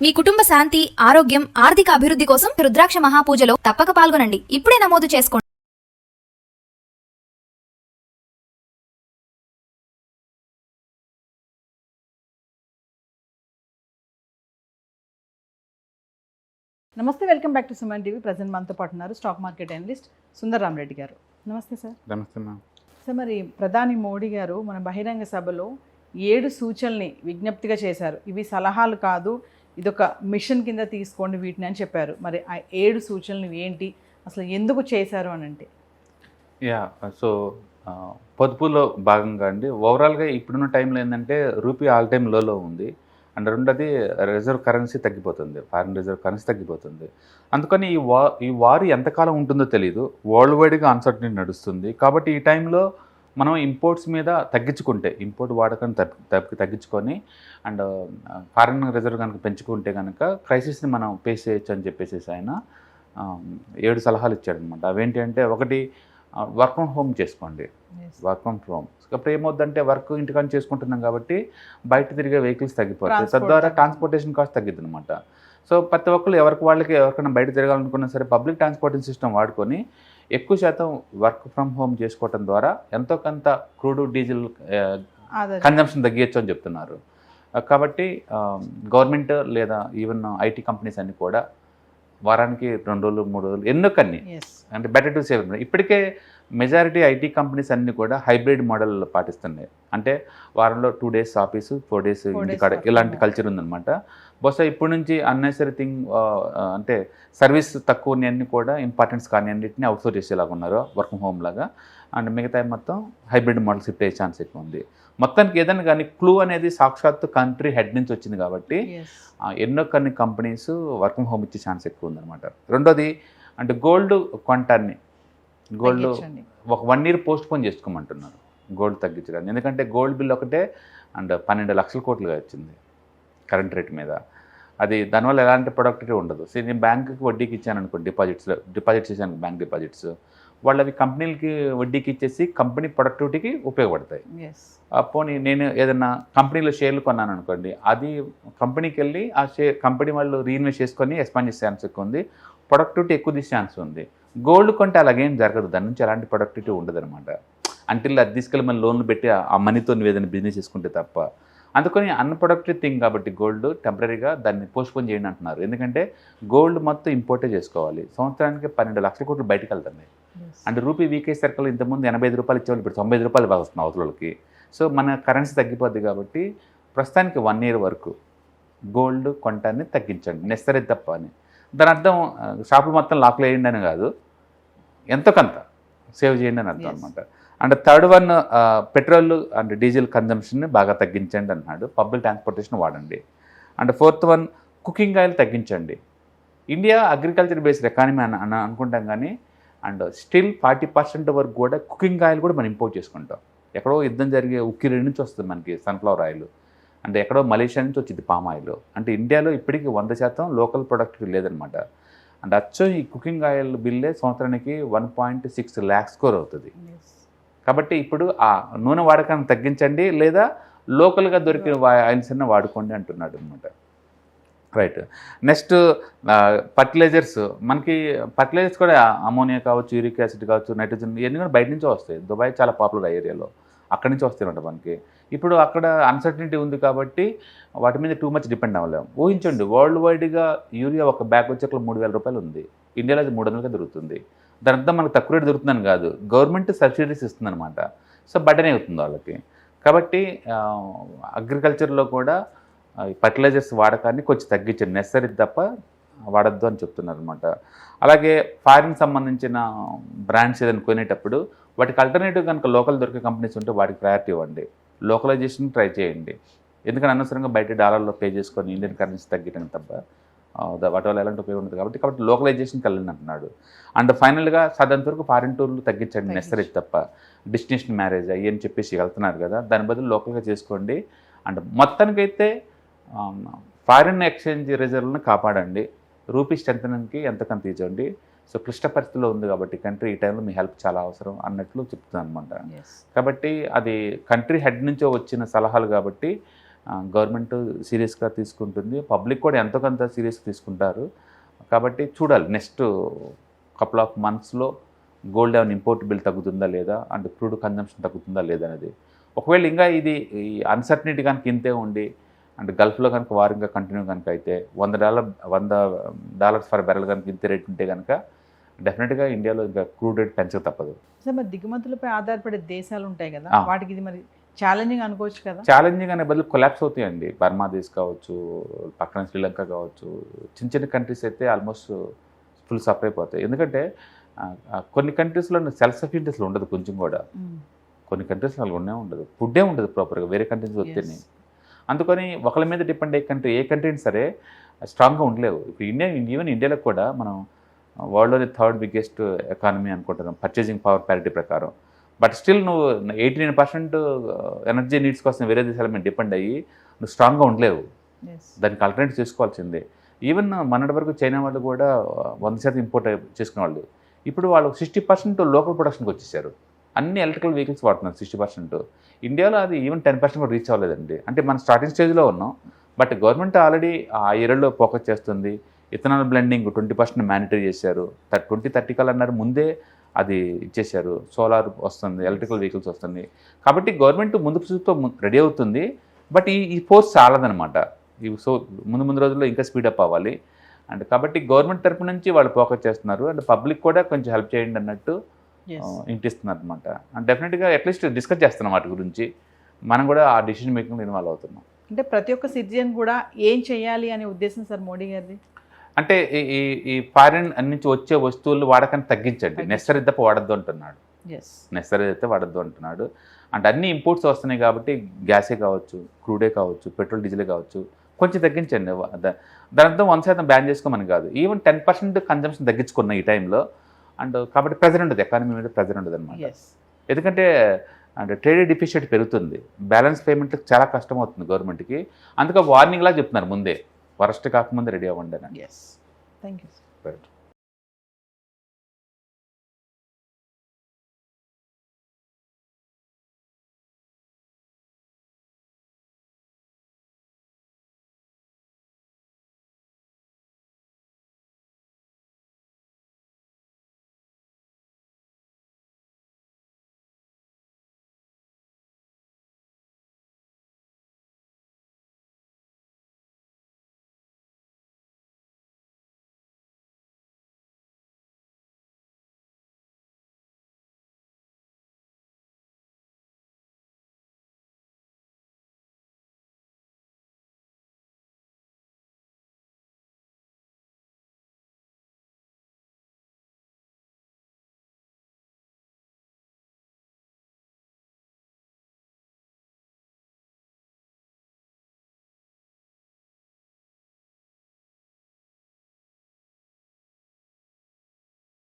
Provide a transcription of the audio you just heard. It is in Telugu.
మీ కుటుంబ శాంతి, ఆరోగ్యం, ఆర్థిక అభివృద్ధి కోసం రుద్రాక్ష మహాపూజలో తప్పక పాల్గొనండి. ఇప్పుడే నమోదు చేసుకోండి. నమస్తే, welcome back to Suman TV. Present మనతో పాటు ఉన్నారు stock market analyst Sundar Rama Reddy గారు. నమస్తే సార్. నమస్తే మ్యామ్. సార్, మరి ప్రధాని మోడీ గారు మన బహిరంగ సభలో 7 సూచనల్ని విజ్ఞప్తిగా చేశారు. ఇవి సలహాలు కాదు, ఇదొక మిషన్ కింద తీసుకోండి వీటిని అని చెప్పారు. మరి ఆ 7 సూచనలు ఏంటి, అసలు ఎందుకు చేశారు అని అంటే? సో పొదుపులో భాగంగా అండి, ఓవరాల్గా ఇప్పుడున్న టైంలో ఏంటంటే రూపీ ఆల్ టైమ్ లోలో ఉంది. అండ్ రెండోది రిజర్వ్ కరెన్సీ తగ్గిపోతుంది, ఫారిన్ రిజర్వ్ కరెన్సీ తగ్గిపోతుంది. అందుకని ఈ వార్ ఎంతకాలం ఉంటుందో తెలియదు, వరల్డ్ వైడ్గా అన్సర్టనిటీ నడుస్తుంది. కాబట్టి ఈ టైంలో మనం ఇంపోర్ట్స్ మీద తగ్గించుకుంటే, ఇంపోర్ట్ వాడకాన్ని తగ్గించుకొని అండ్ ఫారిన్ రిజర్వ్ కనుక పెంచుకుంటే కనుక క్రైసిస్ని మనం ఫేస్ చేయొచ్చు అని చెప్పేసి ఆయన 7 సలహాలు ఇచ్చాడనమాట. అవేంటి అంటే, ఒకటి వర్క్ ఫ్రమ్ హోమ్ చేసుకోండి. వర్క్ ఫ్రమ్ హోమ్ అప్పుడు ఏమవుద్దంటే, వర్క్ ఇంటికాని చేసుకుంటున్నాం కాబట్టి బయట తిరిగే వెహికల్స్ తగ్గిపోతాయి, తద్వారా ట్రాన్స్పోర్టేషన్ కాస్ట్ తగ్గిద్ది అనమాట. సో ప్రతి ఒక్కరు ఎవరికైనా బయట తిరగాలనుకున్నా సరే పబ్లిక్ ట్రాన్స్పోర్టేషన్ సిస్టమ్ వాడుకొని ఎక్కువ శాతం వర్క్ ఫ్రమ్ హోమ్ చేసుకోవటం ద్వారా ఎంతో కొంత క్రూడ్ డీజిల్ కన్జంప్షన్ తగ్గించచ్చు అని చెప్తున్నారు. కాబట్టి గవర్నమెంట్ లేదా ఈవెన్ ఐటీ కంపెనీస్ అన్నీ కూడా వారానికి 2 రోజులు 3 రోజులు ఎందుకని అంటే బెటర్ టు సేవ్. ఇప్పటికే మెజారిటీ ఐటీ కంపెనీస్ అన్నీ కూడా హైబ్రిడ్ మోడల్ పాటిస్తున్నాయి. అంటే వారంలో 2 డేస్ ఆఫీసు, 4 డేస్ ఇంటికాడ, ఇలాంటి కల్చర్ ఉందన్నమాట. బహుశా ఇప్పటి నుంచి అన్నెసరీ థింగ్ అంటే సర్వీస్ తక్కువ అన్నీ కూడా ఇంపార్టెన్స్ కానీ అన్నింటినీ అవుట్సోర్స్ చేసేలాగా ఉన్నారు వర్క్ ఫ్రమ్ హోమ్ లాగా. అండ్ మిగతా మొత్తం హైబ్రిడ్ మోడల్ షిఫ్ట్ అయ్యే ఛాన్స్ ఎక్కువ ఉంది. మొత్తానికి ఏదైనా కానీ క్లూ అనేది సాక్షాత్తు కంట్రీ హెడ్ నుంచి వచ్చింది కాబట్టి ఎన్నో కొన్ని కంపెనీస్ వర్క్ ఫ్రమ్ హోమ్ ఇచ్చే ఛాన్స్ ఎక్కువ ఉందన్నమాట. రెండోది అంటే గోల్డ్ కొంటాన్ని, గోల్డ్ ఒక 1 year పోస్ట్ పోన్ చేసుకోమంటున్నారు గోల్డ్ తగ్గించడానికి. ఎందుకంటే గోల్డ్ బిల్ ఒకటే అండ్ 12 లక్షల కోట్లుగా వచ్చింది కరెంట్ రేట్ మీద. అది దానివల్ల ఎలాంటి ప్రొడక్టివిటీ ఉండదు. సో నేను బ్యాంకుకి వడ్డీకి ఇచ్చాను అనుకో, డిపాజిట్ చేశాను బ్యాంక్ డిపాజిట్స్, వాళ్ళు అవి కంపెనీలకి వడ్డీకి ఇచ్చేసి కంపెనీ ప్రొడక్టివిటీకి ఉపయోగపడతాయి. పోనీ నేను ఏదైనా కంపెనీలో షేర్లు కొన్నాను అనుకోండి, అది కంపెనీకి వెళ్ళి ఆ కంపెనీ వాళ్ళు రీఇన్వెస్ట్ చేసుకొని ఎక్స్పాండ్ చేసే ఛాన్స్ ఎక్కువ ఉంది, ప్రొడక్టివిటీ ఎక్కువ తీసే ఛాన్స్ ఉంది. గోల్డ్ కొంటే అలాగేం జరగదు, దాని నుంచి ఎలాంటి ప్రొడక్టివిటీ ఉండదు అనమాట. అంటిల్ అది తీసుకెళ్ళి మన లోన్లు పెట్టి ఆ మనీతో ఏదైనా బిజినెస్ చేసుకుంటే తప్ప. అందుకని అన్ప్రొడక్టివ్ థింగ్ కాబట్టి గోల్డ్ టెంపరీగా దాన్ని పోస్ట్పోన్ చేయండి అంటున్నారు. ఎందుకంటే గోల్డ్ మొత్తం ఇంపోర్టే చేసుకోవాలి. సంవత్సరానికి 12 లక్షల కోట్లు బయటకు వెళ్తున్నాయి. అంటే రూపీ వీకే సర్కిల్ ఇంతకుముందు 85 రూపాయలు ఇచ్చేవాళ్ళు, ఇప్పుడు 90 రూపాయలు వస్తుంది అవతలకి. సో మన కరెన్సీ తగ్గిపోద్ది కాబట్టి ప్రస్తుతానికి 1 year వరకు గోల్డ్ కొంటాన్ని తగ్గించండి, నెసరీ తప్ప అని. దాని అర్థం షాపులు మొత్తం లాక్లు వేయండి అని కాదు, ఎంతో కొంత సేవ్ చేయండి అని అర్థం అనమాట. And third one, petrol and diesel కన్జంప్షన్ని బాగా తగ్గించండి అన్నాడు. పబ్లిక్ ట్రాన్స్పోర్టేషన్ వాడండి. And fourth one, cooking oil తగ్గించండి. ఇండియా అగ్రికల్చర్ బేస్డ్ ఎకానమీ అని అనుకుంటాం కానీ అండ్ స్టిల్ 40% వరకు కూడా కుకింగ్ ఆయిల్ కూడా మనం ఇంపోర్ట్ చేసుకుంటాం. ఎక్కడో యుద్ధం జరిగే ఉక్కిరేడు నుంచి వస్తుంది మనకి సన్ఫ్లవర్ ఆయిల్, అంటే ఎక్కడో మలేషియా నుంచి వచ్చింది పామ్ ఆయిల్. అంటే ఇండియాలో ఇప్పటికీ 100% లోకల్ ప్రొడక్ట్ లేదనమాట. అండ్ అచ్చం ఈ కుకింగ్ ఆయిల్ బిల్లే సంవత్సరానికి 1.6 lakhs crore అవుతుంది. కాబట్టి ఇప్పుడు ఆ నూనె వాడకాన్ని తగ్గించండి, లేదా లోకల్గా దొరికిన ఆయిల్స్ అన్న వాడుకోండి అంటున్నాడు అనమాట. రైట్. Next fertilizers. మనకి ఫర్టిలైజర్స్ కూడా అమోనియా కావచ్చు, యూరిక్ యాసిడ్ కావచ్చు, నైట్రోజన్, ఇవన్నీ కూడా బయట నుంచే వస్తాయి. దుబాయ్ చాలా పాపులర్ ఏరియాలో, అక్కడి నుంచి వస్తాయి మనకి. ఇప్పుడు అక్కడ అన్సర్టనిటీ ఉంది కాబట్టి వాటి మీద టూ మచ్ డిపెండ్ అవ్వలేము. ఊహించండి, వరల్డ్ వైడ్గా యూరియా ఒక బ్యాగ్ వచ్చి అక్కడ 3000 రూపాయలు ఉంది, ఇండియాలో అది 300గా దొరుకుతుంది. దాని అర్థం మనకు తక్కువ రేటు దొరుకుతుందని కాదు, గవర్నమెంట్ సబ్సిడీస్ ఇస్తుందన్నమాట. సో బడ్డనే అవుతుంది వాళ్ళకి. కాబట్టి అగ్రికల్చర్లో కూడా ఫర్టిలైజర్స్ వాడకాన్ని కొంచెం తగ్గించండి, నెసరీ తప్ప వాడద్దు అని చెప్తున్నారు అనమాట. అలాగే ఫారిన్ సంబంధించిన బ్రాండ్స్ ఏదైనా కొనేటప్పుడు వాటికి అల్టర్నేటివ్ కనుక లోకల్ దొరికే కంపెనీస్ ఉంటే వాటికి ప్రయారిటీ ఇవ్వండి, లోకలైజేషన్ ట్రై చేయండి. ఎందుకంటే అనవసరంగా బయట డాలర్లో పే చేసుకొని ఇండియన్ కరెన్సీ తగ్గడం తప్ప వాటి వల్ల ఎలాంటి ఉపయోగం ఉండదు. కాబట్టి లోకలైజేషన్కి వెళ్ళండి అంటున్నాడు. అండ్ ఫైనల్గా సాధారణ వరకు ఫారిన్ టూర్లు తగ్గించండి, నెసరీ తప్ప. డెస్టినేషన్ మ్యారేజ్ అయ్యి అని చెప్పేసి వెళ్తున్నారు కదా, దాని బదులు లోకల్గా చేసుకోండి. అండ్ మొత్తానికైతే ఫారిన్ ఎక్స్చేంజ్ రిజర్వ్లను కాపాడండి, రూపీ స్ట్రెంథనింగ్కి ఎంతకంత తీర్చండి. సో క్లిష్ట పరిస్థితిలో ఉంది కాబట్టి కంట్రీ, ఈ టైంలో మీ హెల్ప్ చాలా అవసరం అన్నట్లు చెప్తున్నాను అనమాట. కాబట్టి అది కంట్రీ హెడ్ నుంచో వచ్చిన సలహాలు కాబట్టి గవర్నమెంట్ సీరియస్గా తీసుకుంటుంది, పబ్లిక్ కూడా ఎంతో కొంత సీరియస్గా తీసుకుంటారు. కాబట్టి చూడాలి నెక్స్ట్ కపుల్ ఆఫ్ మంత్స్లో గోల్డ్ ఏమైనా ఇంపోర్ట్ బిల్ తగ్గుతుందా లేదా, అండ్ క్రూడ్ కన్జంప్షన్ తగ్గుతుందా లేదా అనేది. ఒకవేళ ఇంకా ఇది ఈ అన్సర్టనిటీ కనుక ఇంతే ఉండి అండ్ గల్ఫ్లో కనుక వార్ ఇంకా కంటిన్యూ కనుక అయితే $100 ఫర్ బ్యారెల్ కనుక ఇంత రేట్ ఉంటే కనుక డెఫినెట్గా ఇండియాలో ఇంకా క్రూడ్ రేట్ పెంచక తప్పదు. సార్ మరి దిగుమతులపై ఆధారపడే దేశాలు ఉంటాయి కదా, ఆ. వాటికి ఇది మరి ఛాలెంజింగ్ అనుకోవచ్చు కదా. ఛాలెంజింగ్ అనే బదులు కొలాప్స్ అవుతాయండి. బర్మాదేశ్ కావచ్చు, పక్కన శ్రీలంక కావచ్చు, చిన్న చిన్న కంట్రీస్ అయితే ఆల్మోస్ట్ ఫుల్ సఫర్ అయిపోతాయి. ఎందుకంటే కొన్ని కంట్రీస్లో సెల్ఫ్ సఫిషియెన్సీ ఉండదు కొంచెం కూడా. కొన్ని కంట్రీస్ అలా ఉండదు, ఫుడ్డే ఉండదు ప్రాపర్గా, వేరే కంట్రీస్ వస్తేనే. అందుకని ఒకరి మీద డిపెండ్ అయ్యే కంట్రీ ఏ కంట్రీ అయినా సరే స్ట్రాంగ్గా ఉండలేవు. ఇప్పుడు ఈవెన్ ఇండియాలో కూడా మనం వరల్డ్లోని 3rd బిగ్గెస్ట్ ఎకానమీ అనుకుంటున్నాం పర్చేసింగ్ పవర్ ప్యారిటీ ప్రకారం. బట్ స్టిల్ నువ్వు 89% ఎనర్జీ నీడ్స్ కోసం వేరే దేశాల మీద డిపెండ్ అయ్యి నువ్వు స్ట్రాంగ్గా ఉండలేవు. దానికి ఆల్టర్నేట్ చేసుకోవాల్సిందే. ఈవెన్ మొన్నటి వరకు చైనా వాళ్ళు కూడా 100% ఇంపోర్ట్ చేసుకునే వాళ్ళు. ఇప్పుడు వాళ్ళు 60% లోకల్ ప్రొడక్షన్కి వచ్చేసారు. అన్ని ఎలక్ట్రికల్ వెహికల్స్ వాడుతున్నారు 60%. ఇండియాలో అది ఈవెన్ 10% కూడా రీచ్ అవ్వలేదండి. అంటే మనం స్టార్టింగ్ స్టేజ్లో ఉన్నాం. బట్ గవర్నమెంట్ ఆల్రెడీ ఆ ఏరియాలో ఫోకస్ చేస్తుంది. ఇథనాల్ బ్లెండింగ్ 20% మ్యానిటరీ చేశారు. 2030 కల్లా అన్నారు, ముందే అది ఇచ్చేశారు. సోలార్ వస్తుంది, ఎలక్ట్రికల్ వెహికల్స్ వస్తుంది. కాబట్టి గవర్నమెంట్ ముందు చూపుతో రెడీ అవుతుంది. బట్ ఈ ఫోర్స్ చాలదనమాట. సో ముందు రోజుల్లో ఇంకా స్పీడప్ అవ్వాలి. అండ్ కాబట్టి గవర్నమెంట్ తరపు నుంచి వాళ్ళు ఫోకస్ చేస్తున్నారు. అండ్ పబ్లిక్ కూడా కొంచెం హెల్ప్ చేయండి అన్నట్టు ఇంటిస్తున్నారు అనమాట. అండ్ డెఫినెట్గా అట్లీస్ట్ డిస్కస్ చేస్తున్నాం వాటి గురించి. మనం కూడా ఆ డెసిషన్ మేకింగ్లో ఇన్వాల్వ్ అవుతున్నాం. అంటే ప్రతి ఒక్క సిటిజన్ కూడా ఏం చేయాలి అనే ఉద్దేశం సార్ మోడీ గారిది. అంటే ఈ ఫారిన్ నుంచి వచ్చే వస్తువులు వాడకాన్ని తగ్గించండి, నెసరీ తప్ప వాడద్దు అంటున్నాడు. నెసరీ అయితే వాడద్దు అంటున్నాడు. అంటే అన్ని ఇంపోర్ట్స్ వస్తున్నాయి కాబట్టి గ్యాసే కావచ్చు, క్రూడే కావచ్చు, పెట్రోల్ డీజిలే కావచ్చు, కొంచెం తగ్గించండి. దానితో 1% బ్యాన్ చేసుకోమని కాదు, ఈవెన్ 10% కన్జంప్షన్ తగ్గించుకున్న ఈ టైంలో. అండ్ కాబట్టి ప్రెజర్ ఉండదు, ఎకానమీ మీద ప్రెజర్ ఉండదు అనమాట. ఎందుకంటే అంటే ట్రేడ్ డిఫిషియట్ పెరుగుతుంది, బ్యాలెన్స్ పేమెంట్లకు చాలా కష్టం అవుతుంది గవర్నమెంట్కి. అందుకే వార్నింగ్లా చెప్తున్నారు ముందే, వరస్ట్ కాకముందే రెడీ అవ్వండి అని. Thank you. రైట్.